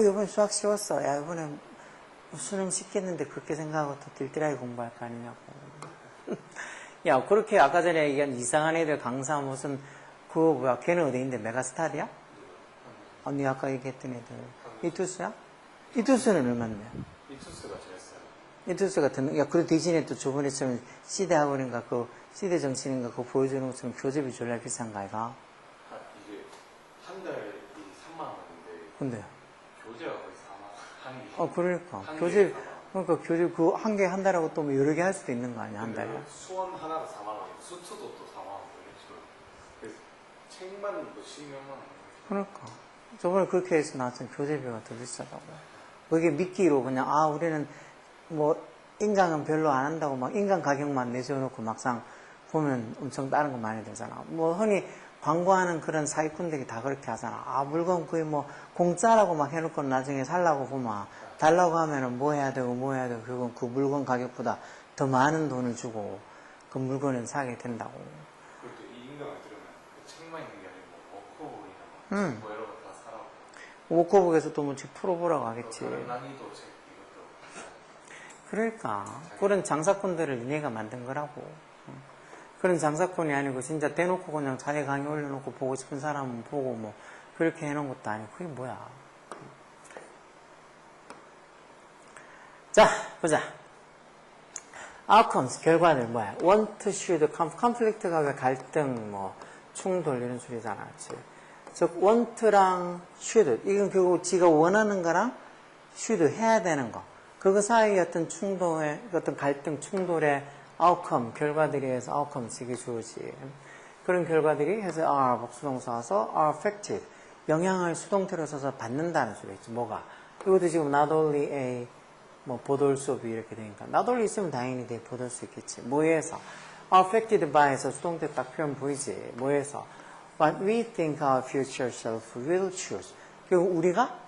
이번에 수학 쉬웠어. 야, 이번에 수능 쉽겠는데 그렇게 생각하고 더 딜딜하게 공부할 거 아니냐고. 야, 그렇게 아까 전에 얘기한 이상한 애들 강사 무슨, 그거 뭐야, 걔는 어디 있는데 메가스타디야? 언니 아까 얘기했던 애들. 이투스야? 이투스는 얼마인데? 이투스가 제일 싸요. 이투스 같은, 야, 그리고 대신에 또 저번에처럼 시대 학원인가, 그, 시대 정신인가, 그거 보여주는 것처럼 교재비 졸라 비싼 거 아이가? 이게 한 달이 3만 원인데. 근데. 교재가 거의 4만 원. 한 개. 그러니까. 교재, 그러니까 교재 그 한 개 한 달하고 또 뭐 여러 개 할 수도 있는 거 아니야, 한 달에? 수원 하나가 4만 원이고, 수투도 또 4만 원. 그래서 책만 뭐 10만 원. 그러니까. 저번에 그렇게 해서 나왔던 교재비가 더 비싸다고. 그게 미끼로 그냥, 아, 우리는 뭐, 인강은 별로 안 한다고 막 인강 가격만 내세워놓고 막상 보면 엄청 다른 거 많이 들잖아. 뭐, 흔히 광고하는 그런 사기꾼들이 다 그렇게 하잖아. 아, 물건 거의 뭐, 공짜라고 막 해놓고 나중에 살라고 보면, 달라고 하면은 뭐 해야 되고 뭐 해야 되고, 결국은 그 물건 가격보다 더 많은 돈을 주고 그 물건을 사게 된다고. 그리고 또 이 인강을 들으면 그 책만 있는 게 아니고, 워크북이나 뭐 여러 거 다 사라고. 워크북에서 또 뭐 책 풀어보라고 하겠지. 난이도 책 이것도. 그러니까 그런 장사꾼들을 니네가 만든 거라고. 그런 장사꾼이 아니고 진짜 대놓고 그냥 자기 강의 올려놓고 보고 싶은 사람은 보고 뭐 그렇게 해놓은 것도 아니고 그게 뭐야. 자, 보자. outcomes, 결과들 뭐야. want, should, conflict가 왜 갈등, 뭐 충돌 이런 소리잖아. 그치? 즉 want랑 should, 이건 결국 지가 원하는 거랑 should 해야 되는 거. 그거 사이의 어떤 충돌의, 어떤 갈등, 충돌의 outcome, 결과들이 해서 outcomes, 이게 주어지. 그런 결과들이 해서 are, 복수동사 와서 are affected, 영향을 수동태로 써서 받는다는 소리겠지. 뭐가? 이것도 지금 not only a, 뭐, 보돌 수업이 이렇게 되니까. not only 있으면 당연히 돼, 보돌 수 있겠지. 뭐에서? are affected by에서 수동태 딱 표현 보이지. 뭐에서? What we think our future self will choose. 결국 우리가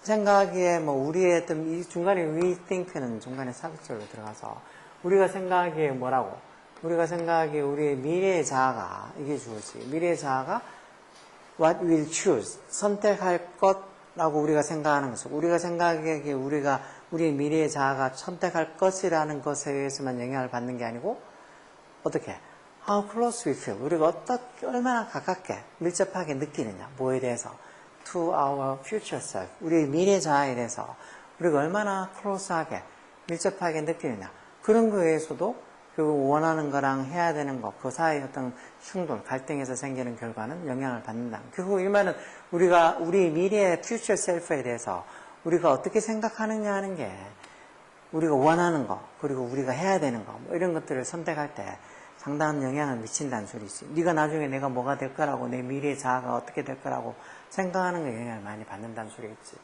생각하기에 뭐 우리의 어떤 이 중간에 we think는 중간에 사극절로 들어가서 우리가 생각하기에 뭐라고? 우리가 생각하기에 우리의 미래의 자아가 이게 주어지. 미래의 자아가 what will choose 선택할 것라고 우리가 생각하는 것을 우리가 생각하기에 우리의 미래의 자아가 선택할 것이라는 것에 의해서만 영향을 받는 게 아니고 어떻게? How close we feel. 우리가 어떻게 얼마나 가깝게 밀접하게 느끼느냐. 뭐에 대해서? To our future self. 우리의 미래 자아에 대해서 우리가 얼마나 close하게 밀접하게 느끼느냐. 그런 거에서도 결국 원하는 거랑 해야 되는 거, 그 사이의 어떤 충돌, 갈등에서 생기는 결과는 영향을 받는다. 결국 이 말은 우리가 우리 미래의 future self에 대해서 우리가 어떻게 생각하느냐 하는 게 우리가 원하는 거, 그리고 우리가 해야 되는 거, 뭐 이런 것들을 선택할 때 상당한 영향을 미친다는 소리지. 네가 나중에 내가 뭐가 될 거라고, 내 미래의 자아가 어떻게 될 거라고 생각하는 거에 영향을 많이 받는다는 소리겠지.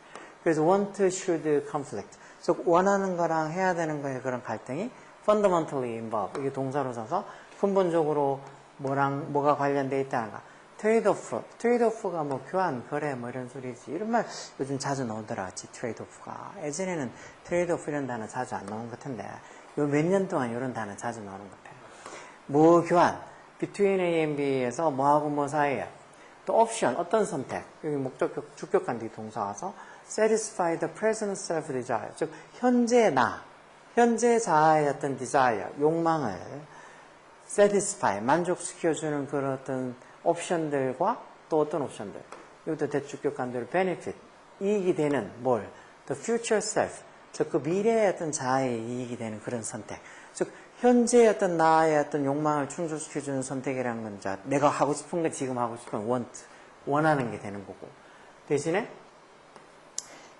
그래서 want, should, conflict. 즉 원하는 거랑 해야 되는 거에 그런 갈등이 fundamentally involved. 이게 동사로 써서 근본적으로 뭐가 관련되어 있다는가. trade-off. trade-off가 뭐 교환, 거래 뭐 이런 소리지. 이런 말 요즘 자주 나오더라. trade-off가. 예전에는 trade-off 이런 단어 자주 안 나온 것 같은데 요 몇 년 동안 이런 단어 자주 나오는 것 같아. 뭐 교환. between A and B에서 뭐하고 뭐 사이에. 또 옵션, 어떤 선택. 여기 목적격, 주격한 뒤 동사 와서 satisfy the present self-desire. 즉 현재 나, 현재 자아의 어떤 desire, 욕망을 satisfy, 만족시켜주는 그런 어떤 옵션들과 또 어떤 옵션들. 이것도 대주격한 대로 benefit, 이익이 되는 뭘? the future self. 즉 그 미래의 어떤 자아의 이익이 되는 그런 선택. 즉 현재의 어떤 나의 어떤 욕망을 충족시켜주는 선택이라는 건 자, 내가 하고 싶은 거 지금 하고 싶은 want, 원하는 게 되는 거고. 대신에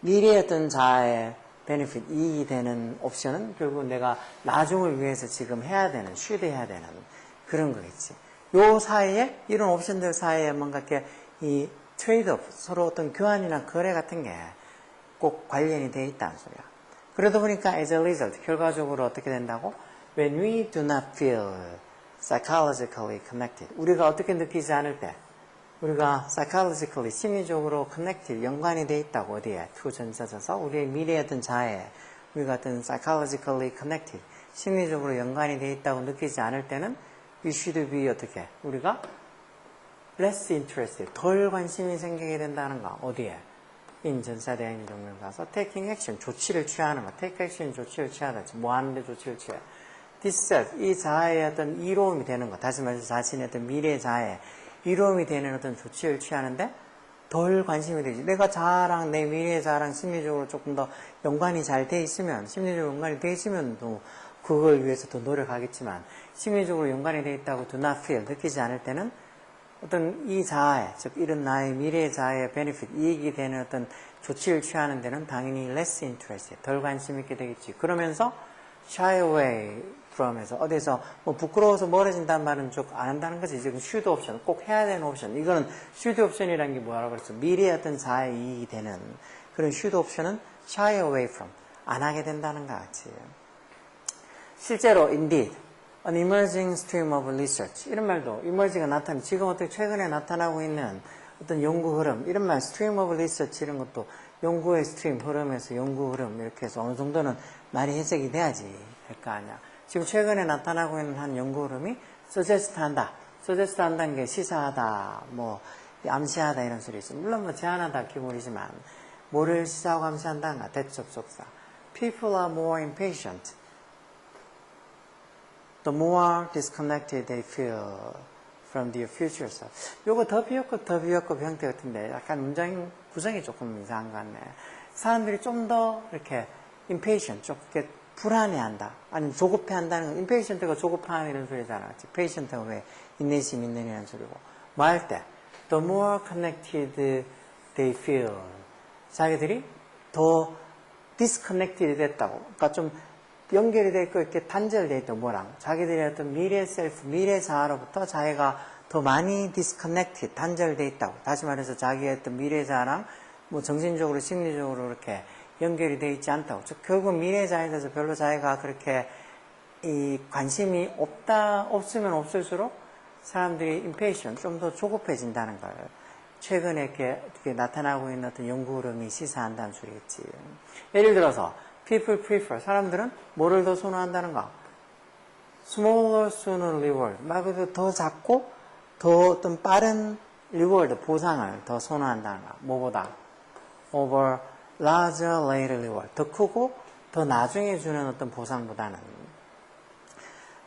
미래의 어떤 자아의 benefit, 이익이 되는 옵션은 결국 내가 나중을 위해서 지금 해야 되는, should 해야 되는 그런 거겠지. 요 사이에, 이런 옵션들 사이에 뭔가 이렇게 이 trade-off, 서로 어떤 교환이나 거래 같은 게 꼭 관련이 되어 있다는 소리야. 그러다 보니까 as a result, 결과적으로 어떻게 된다고? When we do not feel psychologically connected. 우리가 어떻게 느끼지 않을 때, 우리가 psychologically, 심리적으로 connected, 연관이 되어 있다고, 어디에? to 전사져서 우리의 미래의 어떤 자아에 우리가 어떤 psychologically connected, 심리적으로 연관이 되어 있다고 느끼지 않을 때는 we should be 어떻게? 우리가 less interested, 덜 관심이 생기게 된다는 거. 어디에? in 전사대행의 경우를 가서 taking action, 조치를 취하는 거. take action, 조치를 취하다. 뭐 하는데 조치를 취해. this self, 이 자아의 어떤 이로움이 되는 것. 다시 말해서 자신의 어떤 미래 자아에 이로움이 되는 어떤 조치를 취하는데 덜 관심이 되지. 내가 자아랑 내 미래 자아랑 심리적으로 조금 더 연관이 잘 돼 있으면, 심리적으로 연관이 돼 있으면 또 그걸 위해서 더 노력하겠지만, 심리적으로 연관이 돼 있다고 do not feel, 느끼지 않을 때는 어떤 이 자아에, 즉 이런 나의 미래 자아의 베네핏, 이익이 되는 어떤 조치를 취하는 데는 당연히 less interested, 덜 관심 있게 되겠지. 그러면서 shy away from에서 어디서 뭐 부끄러워서 멀어진다는 말은 쭉 안 한다는 거지. 지금 should 옵션, 꼭 해야 되는 옵션. 이거는 should 옵션이라는 게 뭐라고 그랬어? 미래의 어떤 자아의 이익이 되는 그런 should 옵션은 shy away from, 안 하게 된다는 것 같이. 실제로 indeed an emerging stream of research 이런 말도 emerging가 나타나는 지금 어떻게 최근에 나타나고 있는 어떤 연구 흐름 이런 말 stream of research 이런 것도 연구의 stream 흐름에서 연구 흐름 이렇게 해서 어느 정도는 말이 해석이 돼야지 될 거 아니야. 지금 최근에 나타나고 있는 한 연구 흐름이 suggest 한다. suggest 한다는 게 시사하다 뭐 암시하다 이런 소리 있어. 물론 뭐 제안하다 기본이지만 뭐를 시사하고 암시한다는가 대접속사. people are more impatient the more disconnected they feel from their future self. 요거 더 비역급 형태 같은데 약간 문장 구성이 조금 이상한 것 같네. 사람들이 좀 더 이렇게 impatient, 좀 이렇게 불안해한다. 아니면 조급해한다는 거. impatient가 조급한 이런 소리잖아. patient가 왜 인내심 있는 이런 소리고. 뭐 할 때 the more connected they feel. 자기들이 더 disconnected 됐다고. 그러니까 좀 연결이 돼 있고 이렇게 단절돼 있다 뭐랑 자기들의 어떤 미래 셀프, 미래 자아로부터 자기가 더 많이 disconnected, 단절돼 있다고. 다시 말해서 자기의 어떤 미래 자아랑 뭐 정신적으로, 심리적으로 이렇게 연결이 돼 있지 않다고. 즉 결국 미래 자아에 대해서 별로 자기가 그렇게 이 관심이 없으면 없을수록 사람들이 impatient, 좀 더 조급해진다는 걸 최근에 이렇게 나타나고 있는 어떤 연구 흐름이 시사한다는 소리겠지. 예를 들어서 people prefer. 사람들은 뭐를 더 선호한다는가? smaller, sooner reward. 말 그대로 더 작고 더 어떤 빠른 reward, 보상을 더 선호한다는가? 뭐보다? over larger, later reward. 더 크고 더 나중에 주는 어떤 보상보다는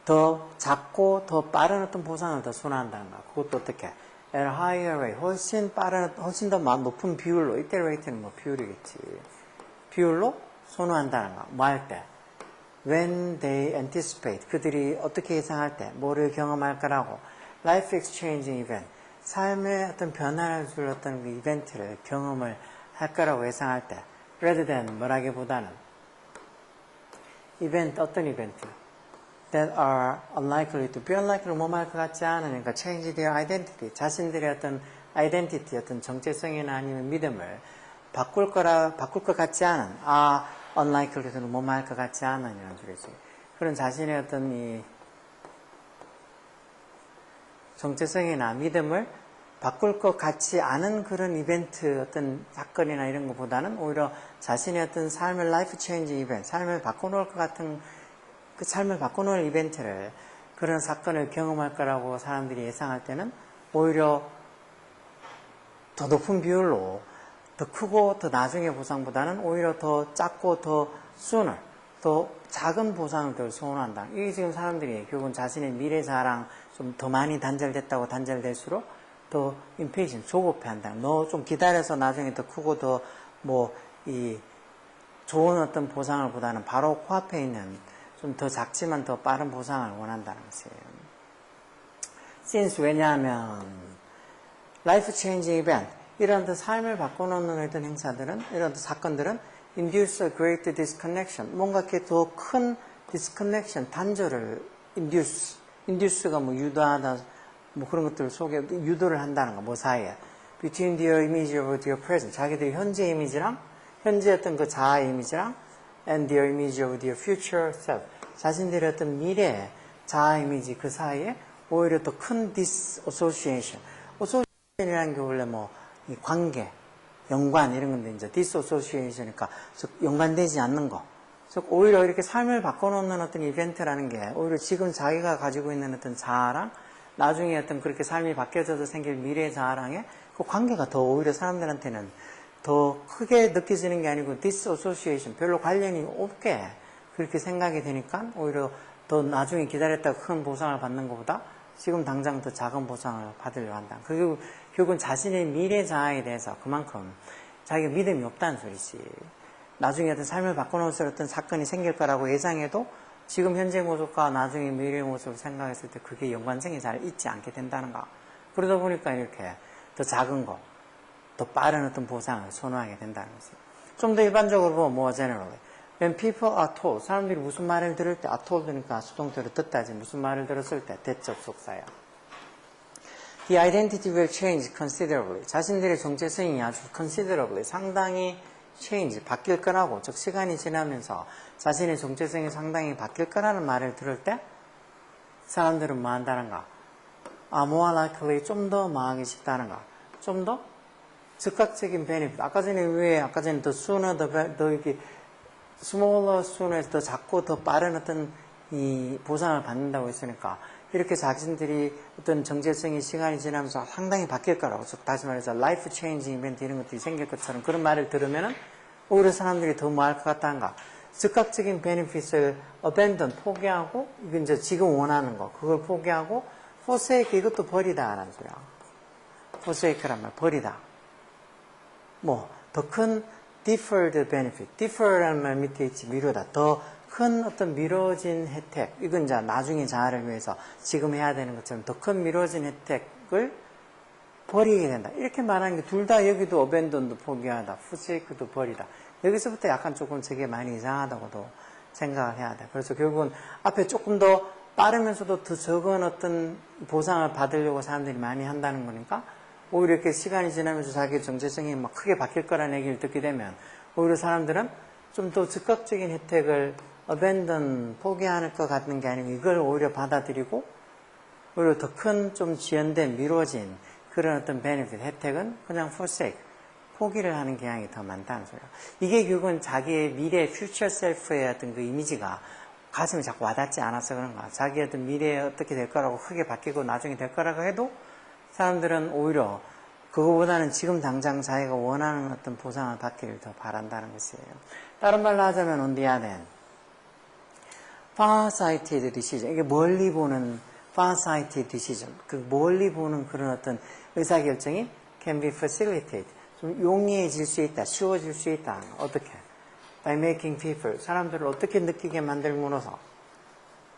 더 작고 더 빠른 어떤 보상을 더 선호한다는가? 그것도 어떻게? at a higher rate. 훨씬 빠른, 훨씬 더 높은 비율로. 이때 rate는 뭐 비율이겠지. 비율로 선호한다는 거. 뭐 할 때? When they anticipate. 그들이 어떻게 예상할 때, 뭐를 경험할 거라고. Life exchanging event. 삶의 어떤 변화를 줄 어떤 그 이벤트를 경험을 할 거라고 예상할 때. Rather than 뭐라기보다는. 이벤트, 어떤 이벤트? That are unlikely to be unlikely 뭐할 것 같지 않으니까 change their identity. 자신들의 어떤 identity, 어떤 정체성이나 아니면 믿음을 바꿀 것 같지 않은, unlikely는 뭐할 것 같지 않은 이런 소리지. 그런 자신의 어떤 이 정체성이나 믿음을 바꿀 것 같지 않은 그런 이벤트, 어떤 사건이나 이런 것보다는 오히려 자신의 어떤 삶을 life change event, 삶을 바꿔놓을 것 같은 그 삶을 바꿔놓을 이벤트를, 그런 사건을 경험할 거라고 사람들이 예상할 때는 오히려 더 높은 비율로 더 크고 더 나중에 보상보다는 오히려 더 작고 더 sooner, 더 작은 보상을 더 선호한다. 이게 지금 사람들이 결국은 자신의 미래 자아랑 좀 더 많이 단절됐다고 단절될수록 더 impatient, 조급해한다. 너 좀 기다려서 나중에 더 크고 더 뭐 이 좋은 어떤 보상을 보다는 바로 코앞에 있는 좀 더 작지만 더 빠른 보상을 원한다는 것이에요. Since 왜냐하면 life changing event, 이런 삶을 바꿔놓는 어떤 행사들은, 이런 사건들은 induce a great disconnection, 뭔가 이렇게 더 큰 disconnection, 단절을 induce가 뭐 유도하다, 뭐 그런 것들 속에 유도를 한다는 거, 뭐 사이에 between their image of their present, 자기들이 현재 이미지랑 현재 어떤 그 자아 이미지랑 and their image of their future self, 자신들의 어떤 미래 자아 이미지 그 사이에 오히려 더 큰 disassociation. association이라는 게 원래 뭐 이 관계, 연관 이런 건데 이제 disassociation이니까 연관되지 않는 거. 그래서 오히려 이렇게 삶을 바꿔놓는 어떤 이벤트라는 게 오히려 지금 자기가 가지고 있는 어떤 자아랑 나중에 어떤 그렇게 삶이 바뀌어져서 생길 미래 자아랑의 그 관계가 더 오히려 사람들한테는 더 크게 느껴지는 게 아니고 disassociation, 별로 관련이 없게 그렇게 생각이 되니까 오히려 더 나중에 기다렸다가 큰 보상을 받는 것보다 지금 당장 더 작은 보상을 받으려고 한다. 그리고 결국은 자신의 미래 자아에 대해서 그만큼 자기가 믿음이 없다는 소리지. 나중에 어떤 삶을 바꿔놓을 어떤 사건이 생길 거라고 예상해도 지금 현재 모습과 나중에 미래의 모습을 생각했을 때 그게 연관성이 잘 있지 않게 된다는가. 그러다 보니까 이렇게 더 작은 거, 더 빠른 어떤 보상을 선호하게 된다는 거지. 좀 더 일반적으로 보면 more generally. When people are told, 사람들이 무슨 말을 들을 때, are told 그러니까 수동태로 듣다지 무슨 말을 들었을 때 대접속사야. The identity will change considerably. 자신들의 정체성이 아주 considerably, 상당히 change, 바뀔 거라고, 즉 시간이 지나면서 자신의 정체성이 상당히 바뀔 거라는 말을 들을 때 사람들은 뭐 한다는가? more likely, 좀 더 망하기 쉽다는가? 좀 더 즉각적인 benefit. 아까 전에 the sooner, 더 이렇게 smaller, sooner, 더 작고 더 빠른 어떤 이 보상을 받는다고 했으니까 이렇게 자신들이 어떤 정체성이 시간이 지나면서 상당히 바뀔 거라고. 즉 다시 말해서 life changing event 이런 것들이 생길 것처럼 그런 말을 들으면은 오히려 사람들이 더 뭐 할 것 같다는가? 즉각적인 benefit을 abandon, 포기하고, 이건 이제 지금 원하는 거, 그걸 포기하고, forsake, 이것도 버리다, 라는 소리야. forsake란 말, 버리다. 더 큰 deferred benefit, defer라는 말 밑에 있지, 미루다. 더 큰 어떤 미뤄진 혜택, 이건 이제 나중에 자아를 위해서 지금 해야 되는 것처럼 더 큰 미뤄진 혜택을 버리게 된다. 이렇게 말하는 게 둘 다 여기도 abandon도 포기하다, forsake도 버리다. 여기서부터 약간 조금 저게 많이 이상하다고도 생각을 해야 돼. 그래서 결국은 앞에 조금 더 빠르면서도 더 적은 어떤 보상을 받으려고 사람들이 많이 한다는 거니까 오히려 이렇게 시간이 지나면서 자기 정체성이 막 크게 바뀔 거라는 얘기를 듣게 되면 오히려 사람들은 좀 더 즉각적인 혜택을 abandon, 포기하는 것 같은 게 아니고 이걸 오히려 받아들이고 오히려 더 큰 좀 지연된 미뤄진 그런 어떤 benefit, 혜택은 그냥 forsake, 포기를 하는 경향이 더 많다는 소리야. 이게 결국은 자기의 미래 future self의 어떤 그 이미지가 가슴에 자꾸 와닿지 않아서 그런 거야. 자기의 어떤 미래에 어떻게 될 거라고 크게 바뀌고 나중에 될 거라고 해도 사람들은 오히려 그거보다는 지금 당장 자기가 원하는 어떤 보상을 받기를 더 바란다는 것이에요. 다른 말로 하자면 on the other hand, far-sighted decision, 이게 멀리 보는 far-sighted decision, 그 멀리 보는 그런 어떤 의사결정이 can be facilitated, 좀 용이해질 수 있다, 쉬워질 수 있다. 어떻게? By making people, 사람들을 어떻게 느끼게 만들므로써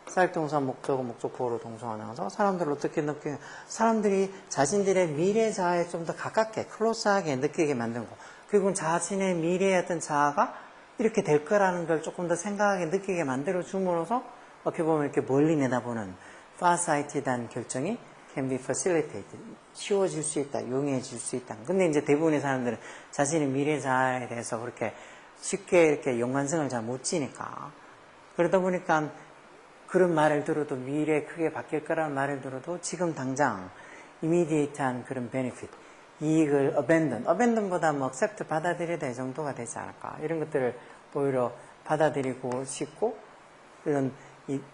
사역동사 목적어 목적보호로 동사가 나와서 사람들을 어떻게 느끼게, 사람들이 자신들의 미래 자아에 좀 더 가깝게 클로스하게 느끼게 만든 거. 그리고 자신의 미래의 어떤 자아가 이렇게 될 거라는 걸 조금 더 생각하게 느끼게 만들어 줌으로써 어떻게 보면 이렇게 멀리 내다보는 farsighted한 결정이 can be facilitated, 쉬워질 수 있다, 용이해질 수 있다. 근데 이제 대부분의 사람들은 자신의 미래 자아에 대해서 그렇게 쉽게 이렇게 연관성을 잘 못 지니까 그러다 보니까 그런 말을 들어도 미래에 크게 바뀔 거라는 말을 들어도 지금 당장 immediate한 그런 benefit, 이익을 abandon보다 뭐 accept 받아들여야 될 정도가 되지 않을까. 이런 것들을 오히려 받아들이고 싶고 이런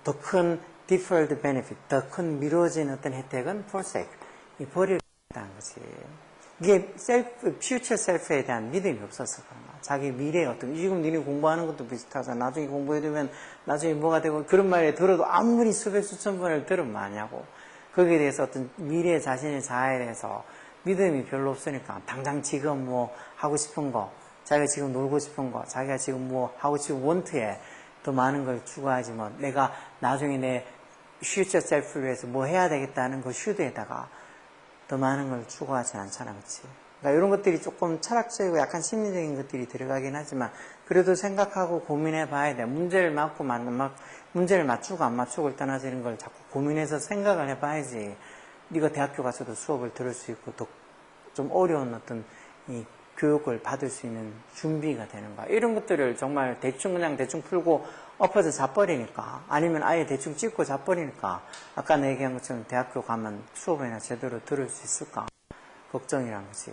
더 큰 deferred benefit, 더 큰 미뤄진 어떤 혜택은 forsake, 버리겠다는 것이. 이게 future self에 대한 믿음이 없었어. 자기 미래의 어떤, 지금 니네 공부하는 것도 비슷하잖아. 나중에 공부해두면 나중에 뭐가 되고, 그런 말에 들어도 아무리 수백 수천 번을 들으면 뭐하냐고. 거기에 대해서 어떤 미래 자신의 자아에 대해서 믿음이 별로 없으니까 당장 지금 뭐 하고 싶은 거, 자기가 지금 놀고 싶은 거, 자기가 지금 뭐 하고 싶은 원트에 더 많은 걸 추구하지 뭐 내가 나중에 내 future self를 위해서 뭐 해야 되겠다는 그 슈드에다가 더 많은 걸 추구하지 않잖아, 그치? 그러니까 이런 것들이 조금 철학적이고 약간 심리적인 것들이 들어가긴 하지만 그래도 생각하고 고민해 봐야 돼. 문제를 맞추고 안 맞추고를 떠나서 이런 걸 자꾸 고민해서 생각을 해 봐야지. 네가 대학교 가서도 수업을 들을 수 있고 또 좀 어려운 어떤 이 교육을 받을 수 있는 준비가 되는 거야. 이런 것들을 정말 그냥 대충 풀고 엎어져 자버리니까, 아니면 아예 대충 찍고 자버리니까 아까 얘기한 것처럼 대학교 가면 수업이나 제대로 들을 수 있을까 걱정이란 거지.